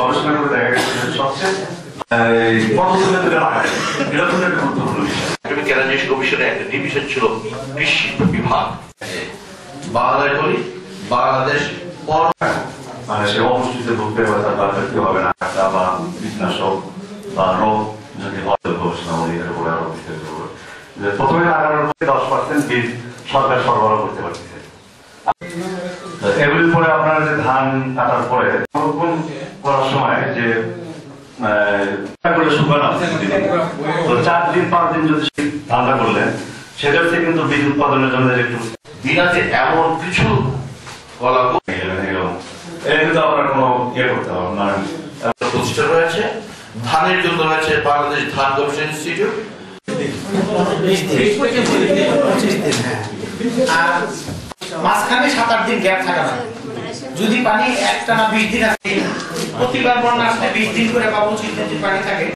গবেষণা করে দেখা গেছে সবচেয়ে কমিশনের একটা ডিভিশন ছিল কৃষি বিভাগ। বাংলায় বলি বাংলাদেশ মানে সে অপুষ্টিতে ভুগতে হবে না বা কীটনাশক বা রোগ যদি গবেষণা বলি এর উপরে আরো বিস্তারিত করবো। প্রথমে 10% বীজ সরকার সরবরাহ করতে পারতেছে। এগুলির পরে আপনারা যে ধান কাটার পরে সংরক্ষণ করার সময় যে শুকানো 4 দিন 5 দিন যদি ধানটা করলেন সেটার থেকে কিন্তু বীজ উৎপাদনের জন্য একটু বিনাতে এমন কিছু বলা কিন্তু আপনার কোনো ইয়ে করতে হবে না। প্রতিষ্ঠান রয়েছে ধানের জন্য রয়েছে বাংলাদেশ ধান গবেষণা ইনস্টিটিউট। মাঝখানে 7-8 দিন গ্যাপ থাকে না। যদি পানি একটানা 20 দিন আছে, প্রতিবার বন্যা আসলে 20 দিন করে বা 25 দিন পানি থাকে।